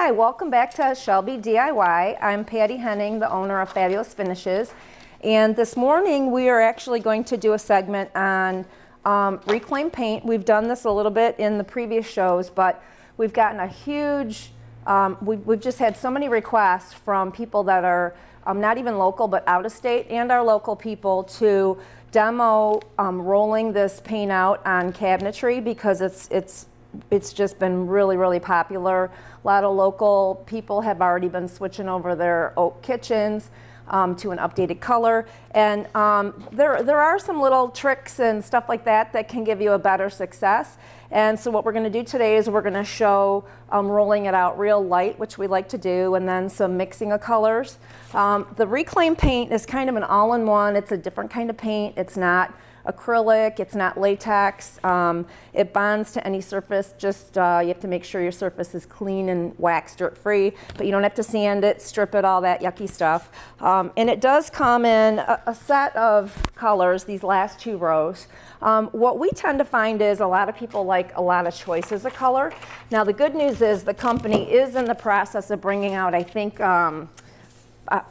Hi, welcome back to Shelby DIY. I'm Patty Henning, the owner of Fabulous Finishes. And this morning we are actually going to do a segment on reclaimed paint. We've done this a little bit in the previous shows, but we've gotten a huge, we've just had so many requests from people that are not even local but out of state and our local people to demo rolling this paint out on cabinetry because it's just been really popular. A lot of local people have already been switching over their oak kitchens to an updated color, and there are some little tricks and stuff like that that can give you a better success. And so what we're going to do today is we're going to show rolling it out real light, which we like to do, and then some mixing of colors. The reclaimed paint is kind of an all-in-one. It's a different kind of paint. It's not acrylic, it's not latex. It bonds to any surface. Just you have to make sure your surface is clean and wax dirt free, but you don't have to sand it, strip it, all that yucky stuff. And it does come in a set of colors, these last two rows. What we tend to find is a lot of people like a lot of choices of color. Now the good news is the company is in the process of bringing out, I think,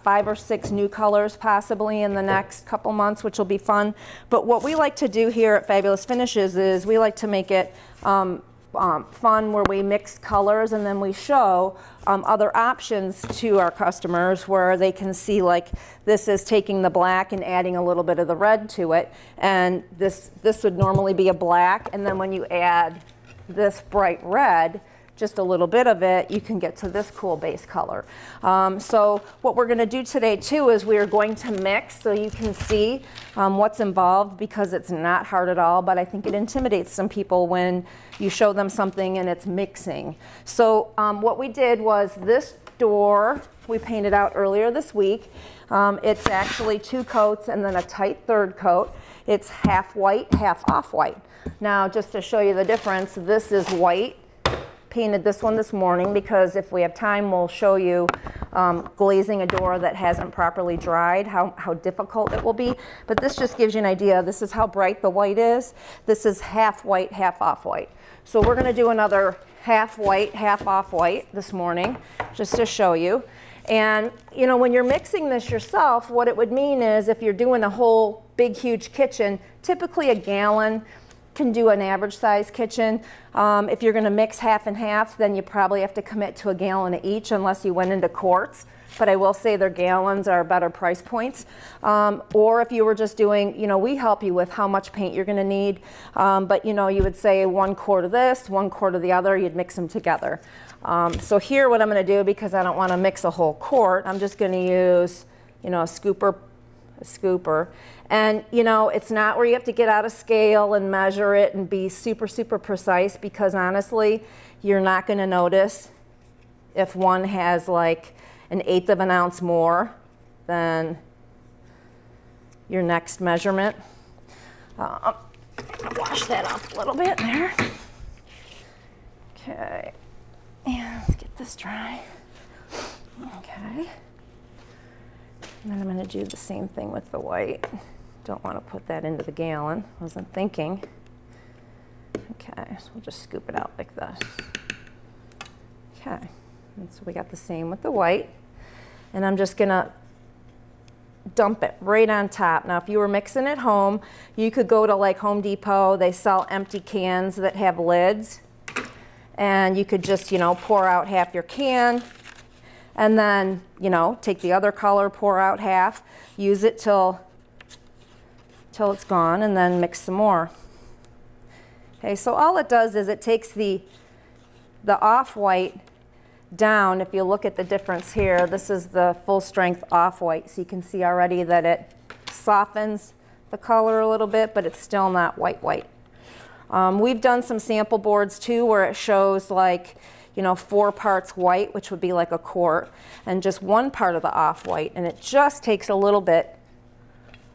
5 or 6 new colors possibly in the next couple months, which will be fun. But what we like to do here at Fabulous Finishes is we like to make it fun, where we mix colors and then we show other options to our customers where they can see, like, this is taking the black and adding a little bit of the red to it, and this would normally be a black, and then when you add this bright red, just a little bit of it, you can get to this cool base color. So what we're going to do today too is we are going to mix so you can see what's involved, because it's not hard at all, but I think it intimidates some people when you show them something and it's mixing. So what we did was this door we painted out earlier this week. It's actually 2 coats and then a tight third coat. It's half white, half off-white. Now just to show you the difference, this is white. Painted this one this morning because if we have time we'll show you glazing a door that hasn't properly dried, how difficult it will be. But this just gives you an idea. This is how bright the white is. This is half white, half off-white. So we're going to do another half white, half off-white this morning just to show you. And you know, when you're mixing this yourself, what it would mean is if you're doing a whole big huge kitchen, typically a gallon can do an average size kitchen. If you're going to mix half and half, then you probably have to commit to a gallon of each unless you went into quarts. But I will say their gallons are better price points. Or if you were just doing, you know, we help you with how much paint you're going to need. But you know, you would say 1 quart of this, 1 quart of the other, you'd mix them together. So here what I'm going to do, because I don't want to mix a whole quart, I'm just going to use, you know, a scooper. And you know, it's not where you have to get out a scale and measure it and be super precise, because honestly you're not going to notice if one has like 1/8 of an ounce more than your next measurement. I'll wash that off a little bit there. Okay, and let's get this dry. Okay, and then I'm going to do the same thing with the white. Don't want to put that into the gallon. Wasn't thinking. Okay, so we'll just scoop it out like this. Okay, and so we got the same with the white. And I'm just going to dump it right on top. Now, if you were mixing at home, you could go to like Home Depot. They sell empty cans that have lids. And you could just, you know, pour out half your can. And then, you know, take the other color, pour out half, use it till it's gone, and then mix some more. Okay, so all it does is it takes the off-white down. If you look at the difference here, this is the full strength off-white, so you can see already that it softens the color a little bit, but it's still not white. We've done some sample boards too where it shows, like, you know, 4 parts white, which would be like a quart, and just 1 part of the off-white, and it just takes a little bit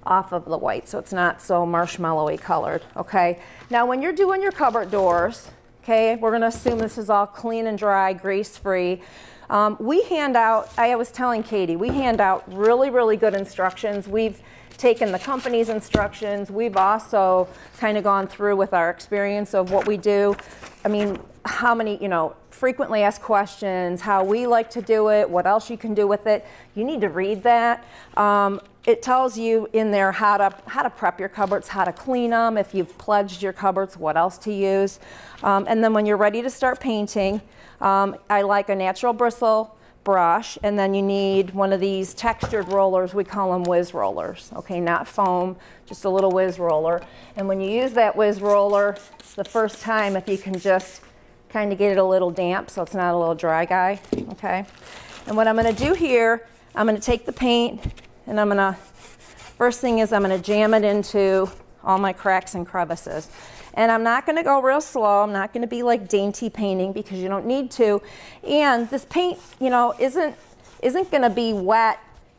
off of the white, so it's not so marshmallowy colored. Okay, now when you're doing your cupboard doors, okay, we're going to assume this is all clean and dry, grease free. We hand out, I was telling Katie, we hand out really good instructions. We've taken the company's instructions. We've also kind of gone through with our experience of what we do. I mean, how many, you know, frequently asked questions, how we like to do it, what else you can do with it. You need to read that. It tells you in there how to prep your cupboards, how to clean them, if you've pledged your cupboards, what else to use. And then when you're ready to start painting, I like a natural bristle brush, and then you need one of these textured rollers. We call them whiz rollers, okay, not foam, just a little whiz roller. And when you use that whiz roller the first time, if you can just kind of get it a little damp so it's not a little dry guy, okay. And what I'm going to do here, I'm going to take the paint and I'm going to, first thing is I'm going to jam it into all my cracks and crevices. And I'm not going to go real slow. I'm not going to be like dainty painting because you don't need to. And this paint, you know, isn't going to be wet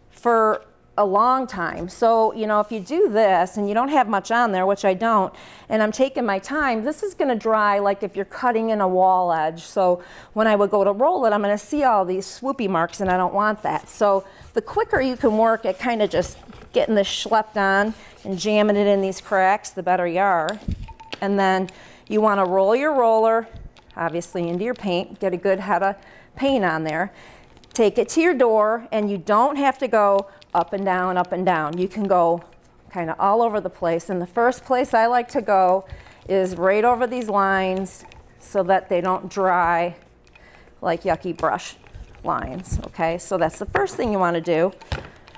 for a long time. So, you know, if you do this and you don't have much on there, which I don't, and I'm taking my time, this is going to dry like if you're cutting in a wall edge. So when I would go to roll it, I'm going to see all these swoopy marks, and I don't want that. So the quicker you can work at kind of just getting this schlepped on and jamming it in these cracks, the better you are. And then you want to roll your roller, obviously, into your paint, get a good head of paint on there. Take it to your door, and you don't have to go up and down, up and down. You can go kind of all over the place. And the first place I like to go is right over these lines so that they don't dry like yucky brush lines, okay? So that's the first thing you want to do.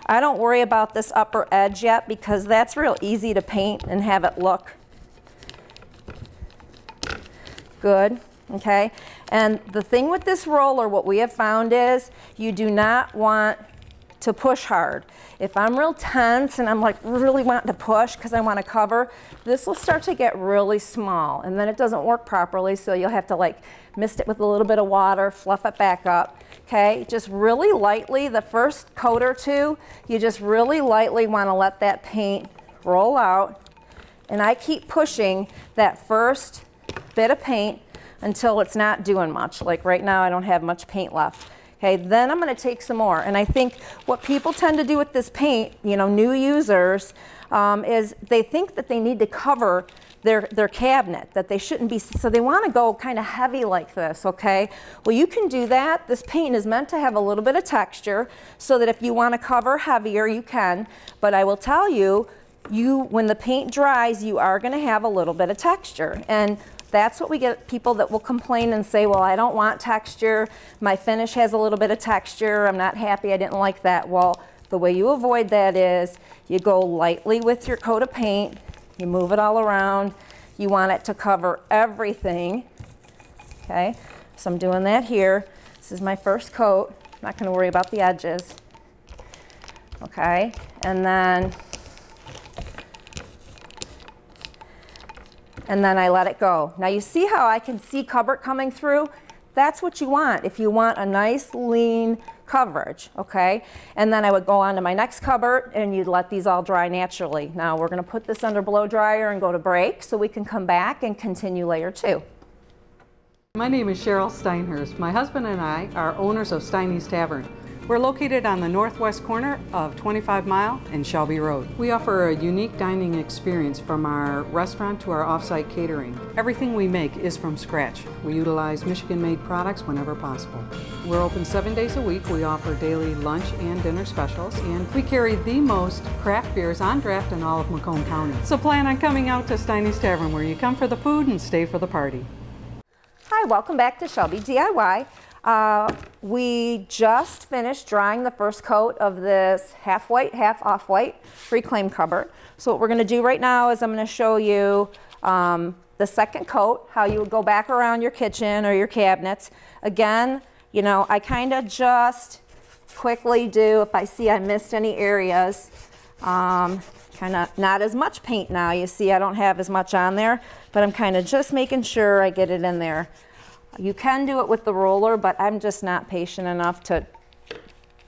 I don't worry about this upper edge yet because that's real easy to paint and have it look good, okay? And the thing with this roller, what we have found is you do not want to push hard. If I'm real tense and I'm like really wanting to push because I want to cover, this will start to get really small and then it doesn't work properly, so you'll have to like mist it with a little bit of water, fluff it back up, okay? Just really lightly, the first coat or two, you just really lightly want to let that paint roll out, and I keep pushing that first bit of paint until it's not doing much. Like right now I don't have much paint left. Okay, then I'm going to take some more. And I think what people tend to do with this paint, you know, new users, is they think that they need to cover their cabinet, that they shouldn't be, so they want to go kind of heavy like this, okay? Well, you can do that. This paint is meant to have a little bit of texture so that if you want to cover heavier, you can. But I will tell you, when the paint dries, you are going to have a little bit of texture. And that's what we get, people that will complain and say, well, I don't want texture. My finish has a little bit of texture. I'm not happy. I didn't like that. Well, the way you avoid that is you go lightly with your coat of paint. You move it all around. You want it to cover everything. Okay, so I'm doing that here. This is my first coat. I'm not going to worry about the edges. Okay, and then I let it go. Now you see how I can see cupboard coming through? That's what you want if you want a nice lean coverage, okay? And then I would go on to my next cupboard and you'd let these all dry naturally. Now we're gonna put this under blow dryer and go to break so we can come back and continue layer 2. My name is Cheryl Steinhurst. My husband and I are owners of Steiny's Tavern. We're located on the northwest corner of 25 Mile and Shelby Road. We offer a unique dining experience from our restaurant to our off-site catering. Everything we make is from scratch. We utilize Michigan-made products whenever possible. We're open 7 days a week. We offer daily lunch and dinner specials, and we carry the most craft beers on draft in all of Macomb County. So plan on coming out to Steiny's Tavern, where you come for the food and stay for the party. Hi, welcome back to Shelby DIY. We just finished drying the first coat of this half white, half off-white reclaim cupboard. So what we're going to do right now is I'm going to show you the second coat, how you would go back around your kitchen or your cabinets. Again, you know, I kind of just quickly do, if I see I missed any areas, kind of not as much paint now. You see I don't have as much on there, but I'm kind of just making sure I get it in there. You can do it with the roller, but I'm just not patient enough to,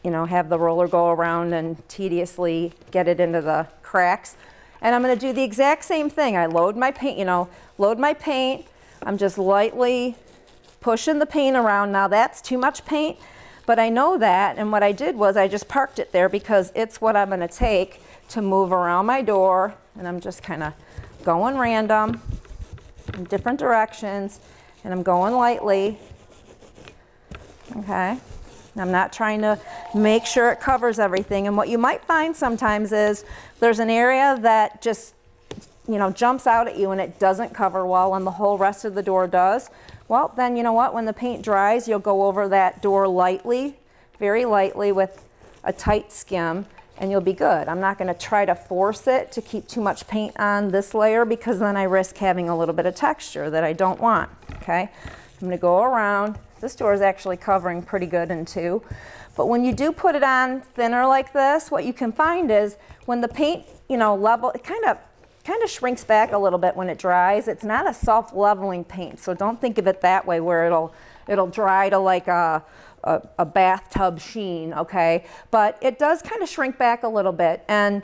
you know, have the roller go around and tediously get it into the cracks. And I'm going to do the exact same thing. I load my paint, you know, load my paint. I'm just lightly pushing the paint around. Now that's too much paint, but I know that, and what I did was I just parked it there because it's what I'm going to take to move around my door, and I'm just kind of going random in different directions. And I'm going lightly, okay? I'm not trying to make sure it covers everything. And what you might find sometimes is there's an area that just, you know, jumps out at you and it doesn't cover well and the whole rest of the door does. Well, then you know what? When the paint dries, you'll go over that door lightly, very lightly with a tight skim, and you'll be good. I'm not going to try to force it to keep too much paint on this layer because then I risk having a little bit of texture that I don't want, okay? I'm going to go around. This door is actually covering pretty good in two. But when you do put it on thinner like this, what you can find is when the paint, you know, level, it kind of shrinks back a little bit when it dries. It's not a self-leveling paint, so don't think of it that way where it'll dry to like a bathtub sheen, okay? But it does kind of shrink back a little bit. And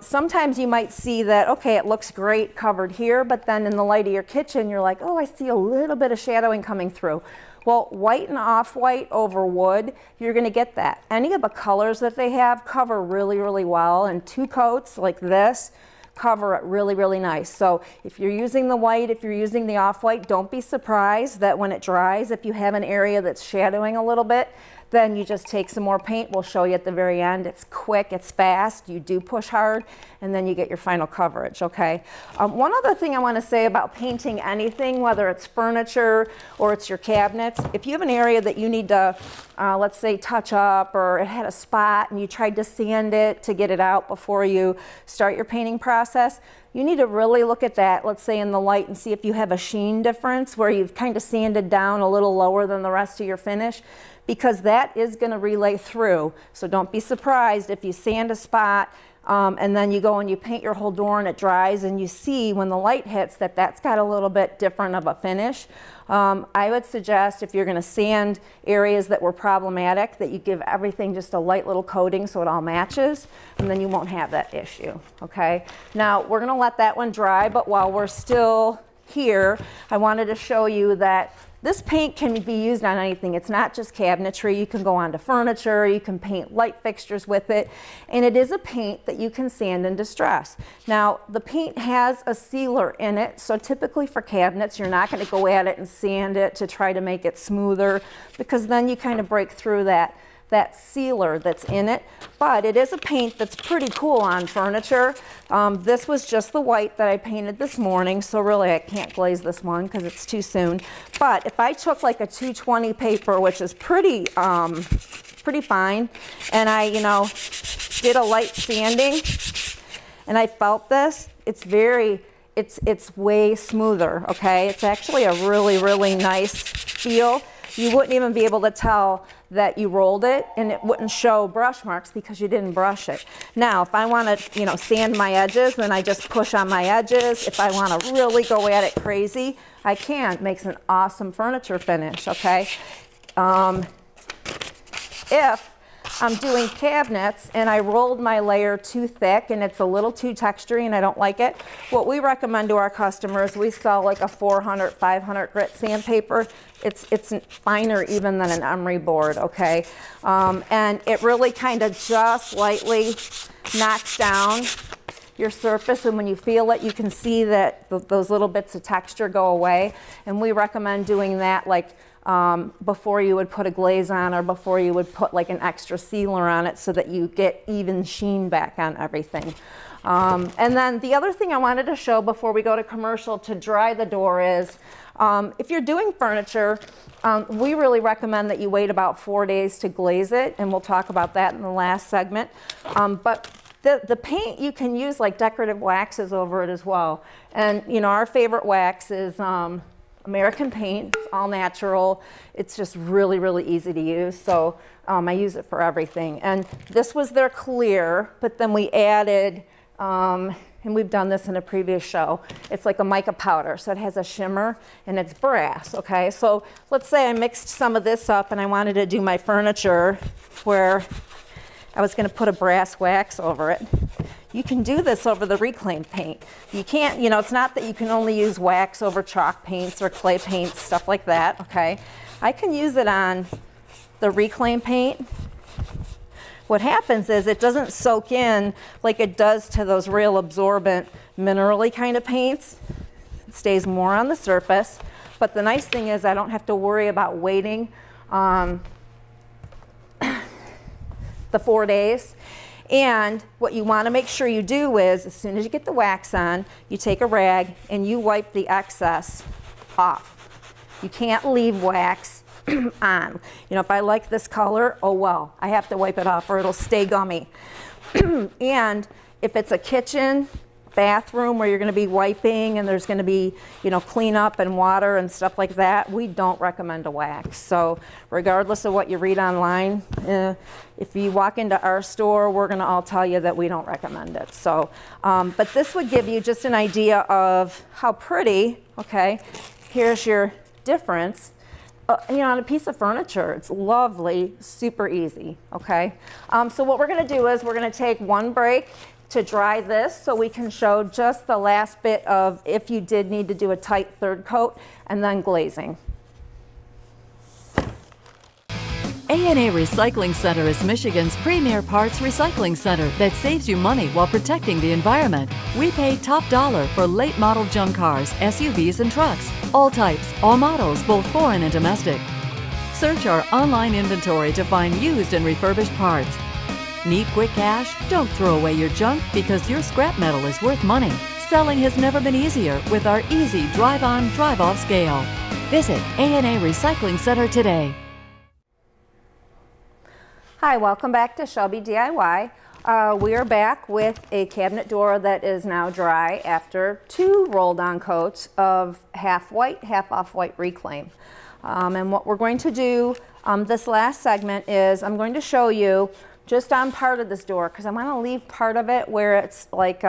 sometimes you might see that, okay, it looks great covered here, but then in the light of your kitchen, you're like, oh, I see a little bit of shadowing coming through. Well, white and off-white over wood, you're gonna get that. Any of the colors that they have cover really, really well, and two coats like this cover it really, really nice. So if you're using the white, if you're using the off-white, don't be surprised that when it dries, if you have an area that's shadowing a little bit, then you just take some more paint. We'll show you at the very end. It's quick, it's fast, you do push hard, and then you get your final coverage, okay? One other thing I want to say about painting anything, whether it's furniture or it's your cabinets, if you have an area that you need to, let's say, touch up, or it had a spot and you tried to sand it to get it out before you start your painting process, you need to really look at that, let's say in the light, and see if you have a sheen difference where you've kind of sanded down a little lower than the rest of your finish, because that is going to relay through. So don't be surprised if you sand a spot and then you go and you paint your whole door and it dries and you see when the light hits that that's got a little bit different of a finish. I would suggest if you're going to sand areas that were problematic that you give everything just a light little coating so it all matches, and then you won't have that issue, okay? Now we're going to let that one dry, but while we're still here, I wanted to show you that this paint can be used on anything. It's not just cabinetry. You can go onto furniture, you can paint light fixtures with it, and it is a paint that you can sand and distress. Now, the paint has a sealer in it, so typically for cabinets, you're not going to go at it and sand it to try to make it smoother, because then you kind of break through that sealer that's in it. But it is a paint that's pretty cool on furniture. This was just the white that I painted this morning, so really I can't glaze this one because it's too soon. But if I took like a 220 paper, which is pretty fine, and I, you know, did a light sanding, and I felt this, it's way smoother, okay? It's actually a really, really nice feel. You wouldn't even be able to tell that you rolled it, and it wouldn't show brush marks because you didn't brush it. Now, if I want to, you know, sand my edges, then I just push on my edges. If I want to really go at it crazy, I can. It makes an awesome furniture finish, okay? If I'm doing cabinets and I rolled my layer too thick and it's a little too textury and I don't like it, what we recommend to our customers, we sell like a 400, 500 grit sandpaper. It's finer even than an emery board, okay? And it really kind of just lightly knocks down your surface, and when you feel it, you can see that those little bits of texture go away. And we recommend doing that like before you would put a glaze on, or before you would put like an extra sealer on it, so that you get even sheen back on everything. And then the other thing I wanted to show before we go to commercial to dry the door is, if you're doing furniture, we really recommend that you wait about 4 days to glaze it, and we'll talk about that in the last segment. But the paint, you can use like decorative waxes over it as well. And you know, our favorite wax is American paint. It's all natural. It's just really, really easy to use. So I use it for everything. And this was their clear, but then we added, and we've done this in a previous show, it's like a mica powder. So it has a shimmer and it's brass, okay? So let's say I mixed some of this up and I wanted to do my furniture where I was going to put a brass wax over it. You can do this over the reclaimed paint. You can't, you know, it's not that you can only use wax over chalk paints or clay paints, stuff like that, okay? I can use it on the reclaimed paint. What happens is it doesn't soak in like it does to those real absorbent minerally kind of paints. It stays more on the surface. But the nice thing is I don't have to worry about waiting the 4 days. And what you want to make sure you do is, as soon as you get the wax on, you take a rag and you wipe the excess off. You can't leave wax on. You know, if I like this color, oh well, I have to wipe it off or it'll stay gummy. And if it's a kitchen, bathroom where you're going to be wiping and there's going to be, you know, cleanup and water and stuff like that, we don't recommend a wax. So regardless of what you read online, if you walk into our store, we're going to all tell you that we don't recommend it. So, but this would give you just an idea of how pretty, okay, here's your difference. You know, on a piece of furniture, it's lovely, super easy, okay? So what we're going to do is we're going to take one break to dry this so we can show just the last bit of if you did need to do a tight third coat, and then glazing. A&A Recycling Center is Michigan's premier parts recycling center that saves you money while protecting the environment. We pay top dollar for late model junk cars, SUVs, and trucks. All types, all models, both foreign and domestic. Search our online inventory to find used and refurbished parts. Need quick cash? Don't throw away your junk because your scrap metal is worth money. Selling has never been easier with our easy drive-on, drive-off scale. Visit A&A Recycling Center today. Hi, welcome back to Shelby DIY. We are back with a cabinet door that is now dry after 2 rolled-on coats of half white, half off-white reclaim. And what we're going to do this last segment is I'm going to show you just on part of this door, because I want to leave part of it where it's like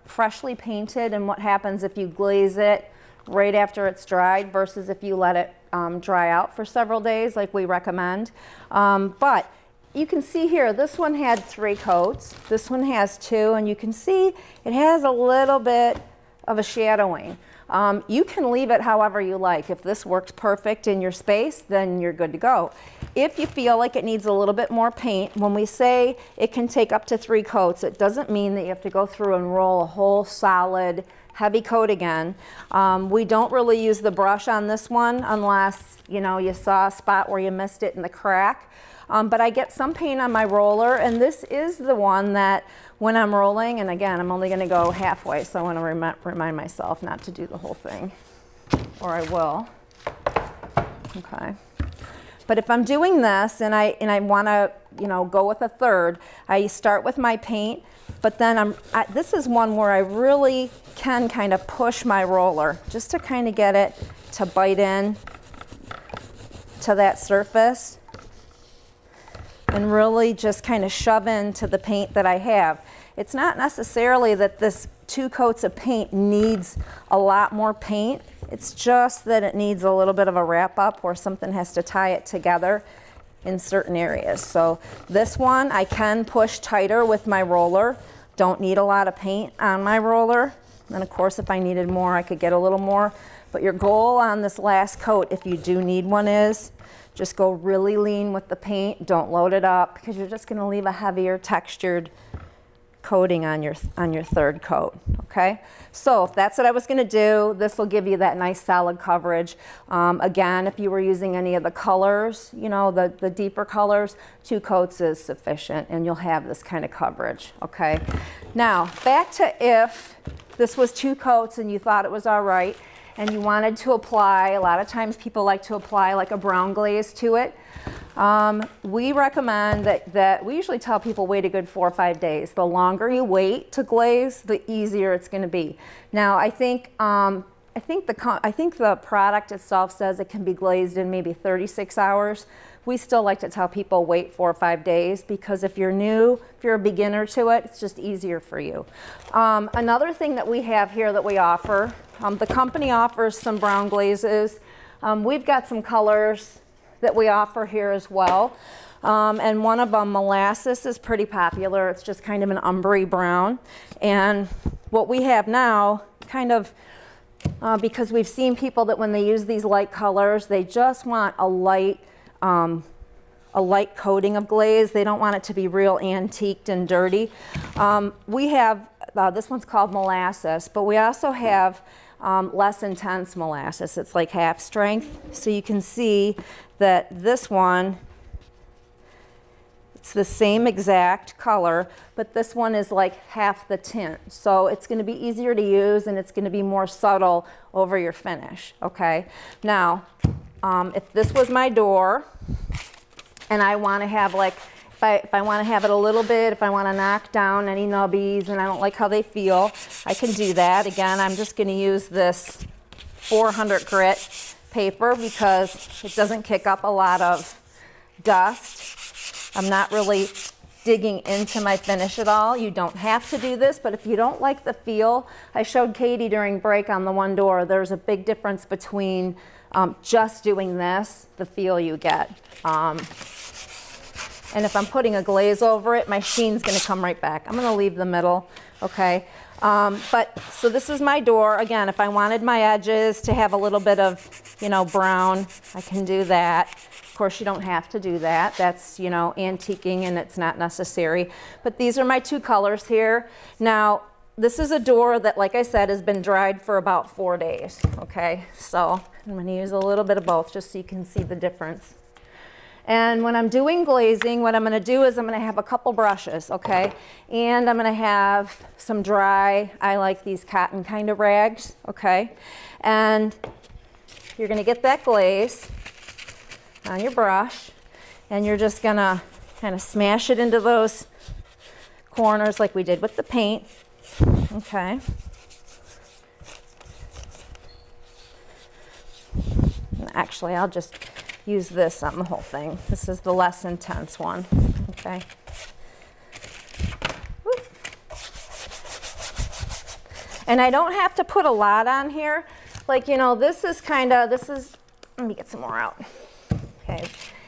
freshly painted, and what happens if you glaze it right after it's dried versus if you let it dry out for several days like we recommend. But you can see here, this one had 3 coats, this one has 2, and you can see it has a little bit of a shadowing. You can leave it however you like. If this works perfect in your space, then you're good to go. If you feel like it needs a little bit more paint, when we say it can take up to 3 coats, it doesn't mean that you have to go through and roll a whole solid heavy coat again. We don't really use the brush on this one unless, you know, you saw a spot where you missed it in the crack. But I get some paint on my roller, and this is the one that when I'm rolling, and again, I'm only going to go halfway, so I want to remind myself not to do the whole thing, or I will. Okay. But if I'm doing this and I want to, you know, go with a third, I start with my paint, but then this is one where I really can kind of push my roller just to kind of get it to bite in to that surface and really just kind of shove into the paint that I have. It's not necessarily that this 2 coats of paint needs a lot more paint. It's just that it needs a little bit of a wrap up where something has to tie it together in certain areas. So this one I can push tighter with my roller. Don't need a lot of paint on my roller. And of course, if I needed more, I could get a little more. But your goal on this last coat, if you do need one, is just go really lean with the paint. Don't load it up because you're just going to leave a heavier textured coating on your third coat. Okay, so if that's what I was going to do, this will give you that nice solid coverage. Again, if you were using any of the colors, you know, the deeper colors, 2 coats is sufficient and you'll have this kind of coverage. Okay, now back to if this was 2 coats and you thought it was all right and you wanted to apply, a lot of times people like to apply like a brown glaze to it. We recommend that we usually tell people wait a good 4 or 5 days. The longer you wait to glaze, the easier it's going to be. Now, I think the product itself says it can be glazed in maybe 36 hours. We still like to tell people wait 4 or 5 days because if you're new, if you're a beginner to it, it's just easier for you. Another thing that we have here that we offer, the company offers some brown glazes. We've got some colors that we offer here as well. And one of them, molasses, is pretty popular. It's just kind of an umbery brown. And what we have now, kind of, because we've seen people that when they use these light colors, they just want a light coating of glaze. They don't want it to be real antiqued and dirty. We have, this one's called molasses, but we also have less intense molasses. It's like half strength. So you can see that this one, It's the same exact color, but this one is like half the tint. So it's going to be easier to use and it's going to be more subtle over your finish, okay? Now, if this was my door and I want to have like, if I want to have it a little bit, if I want to knock down any nubbies and I don't like how they feel, I can do that. Again, I'm just going to use this 400 grit paper because it doesn't kick up a lot of dust. I'm not really digging into my finish at all. You don't have to do this, but if you don't like the feel, I showed Katie during break on the one door, there's a big difference between just doing this, the feel you get. And if I'm putting a glaze over it, my sheen's gonna come right back. I'm gonna leave the middle, okay? So this is my door. Again, if I wanted my edges to have a little bit of, you know, brown, I can do that. Of course, you don't have to do that. That's, you know, antiquing and it's not necessary. But these are my two colors here. Now, this is a door that, like I said, has been dried for about 4 days, okay? So I'm gonna use a little bit of both just so you can see the difference. And when I'm doing glazing, what I'm gonna do is I'm gonna have a couple brushes, okay? And I'm gonna have some dry, I like these cotton kind of rags, okay? And you're gonna get that glaze on your brush, and you're just gonna kind of smash it into those corners like we did with the paint, okay? Actually, I'll just use this on the whole thing. This is the less intense one, okay? Woo. And I don't have to put a lot on here. Like, you know, this is, let me get some more out. Okay.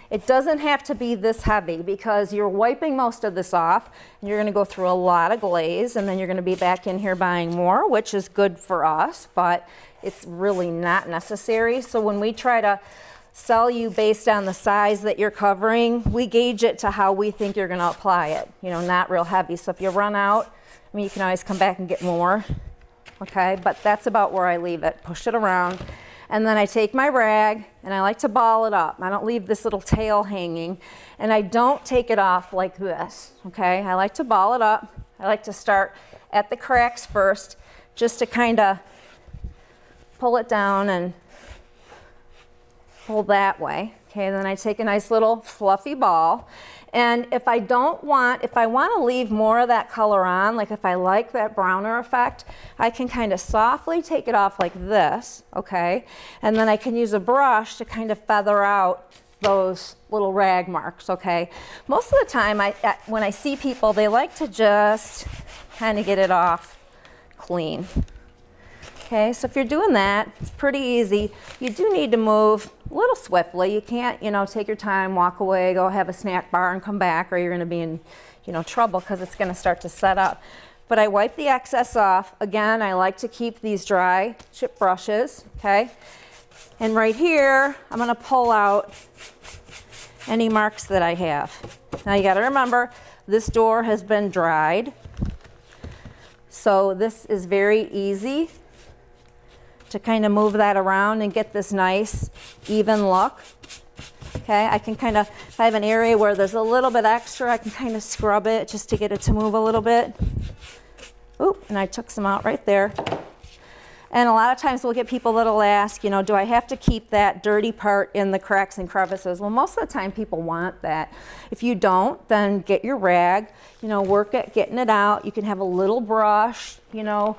It doesn't have to be this heavy because you're wiping most of this off and you're going to go through a lot of glaze and then you're going to be back in here buying more, which is good for us, but it's really not necessary. So when we try to sell you based on the size that you're covering, we gauge it to how we think you're going to apply it, you know, not real heavy. So if you run out, I mean, you can always come back and get more, okay? But that's about where I leave it. Push it around. And then I take my rag and I like to ball it up. I don't leave this little tail hanging and I don't take it off like this, okay? I like to ball it up. I like to start at the cracks first just to kind of pull it down and pull that way. Okay, then I take a nice little fluffy ball. And if I want to leave more of that color on, like if I like that browner effect, I can kind of softly take it off like this, okay? And then I can use a brush to kind of feather out those little rag marks, okay? Most of the time, when I see people, they like to just kind of get it off clean. Okay, so if you're doing that, it's pretty easy. You do need to move a little swiftly. You can't, you know, take your time, walk away, go have a snack bar and come back, or you're going to be in, you know, trouble because it's going to start to set up. But I wipe the excess off. Again, I like to keep these dry chip brushes, okay? And right here, I'm going to pull out any marks that I have. Now you got to remember, this door has been dried. So this is very easy to kind of move that around and get this nice even look. Okay, I can kind of, if I have an area where there's a little bit extra, I can kind of scrub it just to get it to move a little bit. Oop, and I took some out right there. And a lot of times we'll get people that'll ask, you know, do I have to keep that dirty part in the cracks and crevices? Well, most of the time people want that. If you don't, then get your rag, you know, work at getting it out. You can have a little brush, you know,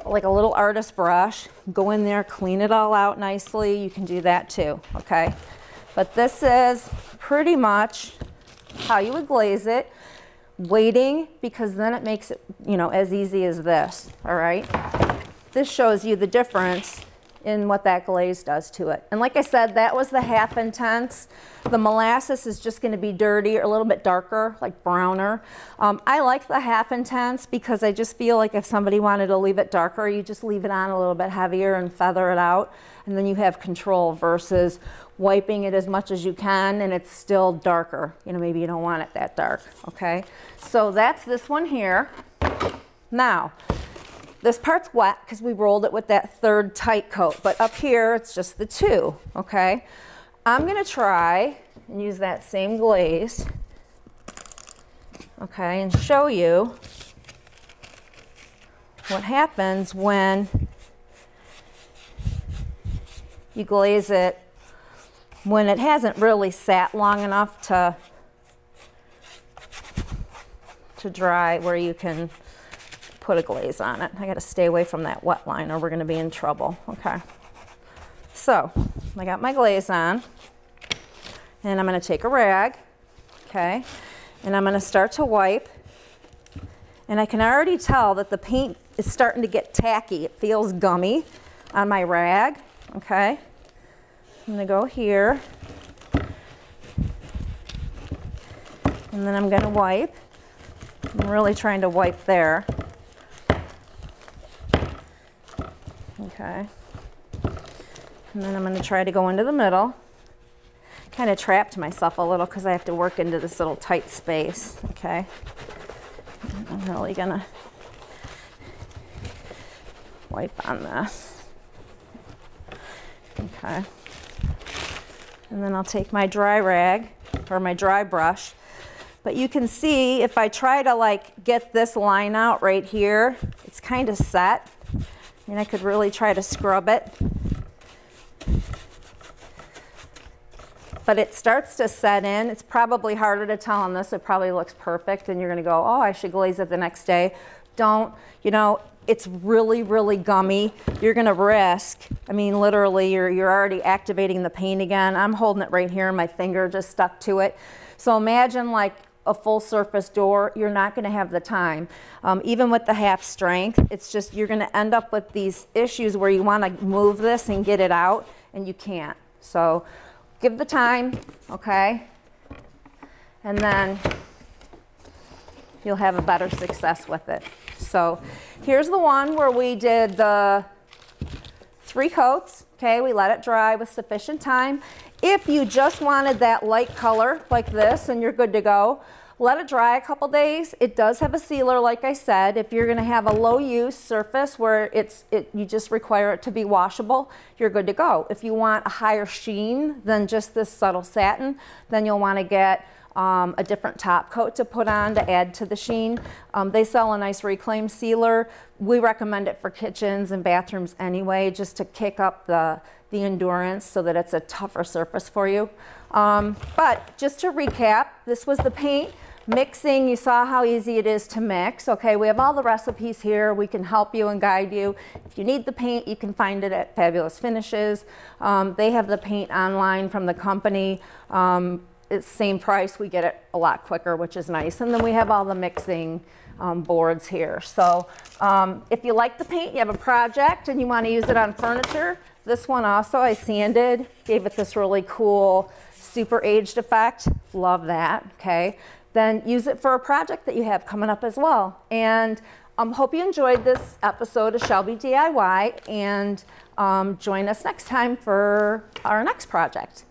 like a little artist brush, go in there, clean it all out nicely. You can do that too, okay? But this is pretty much how you would glaze it, waiting, because then it makes it, you know, as easy as this, all right? This shows you the difference in what that glaze does to it. And like I said, that was the half intense. The molasses is just going to be dirty or a little bit darker, like browner. I like the half intense because I just feel like if somebody wanted to leave it darker, you just leave it on a little bit heavier and feather it out, and then you have control versus wiping it as much as you can and it's still darker. You know, maybe you don't want it that dark, okay? So that's this one here. Now, this part's wet because we rolled it with that third tight coat, but up here it's just the two, okay? I'm gonna try and use that same glaze okay, and show you what happens when you glaze it when it hasn't really sat long enough to dry where you can put a glaze on it. I got to stay away from that wet line or we're going to be in trouble. Okay, so I got my glaze on and I'm going to take a rag, okay, and I'm going to start to wipe, and I can already tell that the paint is starting to get tacky. It feels gummy on my rag. Okay, I'm going to go here and then I'm going to wipe. I'm really trying to wipe there. Okay, and then I'm going to try to go into the middle. Kind of trapped myself a little because I have to work into this little tight space. Okay, I'm really going to wipe on this. Okay, and then I'll take my dry rag or my dry brush. But you can see if I try to like get this line out right here, it's kind of set. And I could really try to scrub it. But it starts to set in. It's probably harder to tell on this. It probably looks perfect and you're gonna go, oh, I should glaze it the next day. Don't, you know, it's really, really gummy. You're gonna risk, I mean, literally you're already activating the paint again. I'm holding it right here and my finger just stuck to it. So imagine like a full surface door, you're not going to have the time. Even with the half strength, it's just you're going to end up with these issues where you want to move this and get it out and you can't. So give the time, okay? And then you'll have a better success with it. So here's the one where we did the 3 coats, okay? We let it dry with sufficient time. If you just wanted that light color like this and you're good to go, let it dry a couple days. It does have a sealer, like I said. If you're gonna have a low use surface where you just require it to be washable, you're good to go. If you want a higher sheen than just this subtle satin, then you'll wanna get a different top coat to put on to add to the sheen. They sell a nice reclaim sealer. We recommend it for kitchens and bathrooms anyway, just to kick up the endurance so that it's a tougher surface for you. But just to recap, this was the paint. Mixing, you saw how easy it is to mix. Okay, we have all the recipes here. We can help you and guide you. If you need the paint, you can find it at Fabulous Finishes. They have the paint online from the company. It's same price. We get it a lot quicker, which is nice. And then we have all the mixing boards here. So if you like the paint, you have a project and you want to use it on furniture, this one also I sanded, gave it this really cool super aged effect. Love that, okay? Then use it for a project that you have coming up as well. And hope you enjoyed this episode of Shelby DIY, and join us next time for our next project.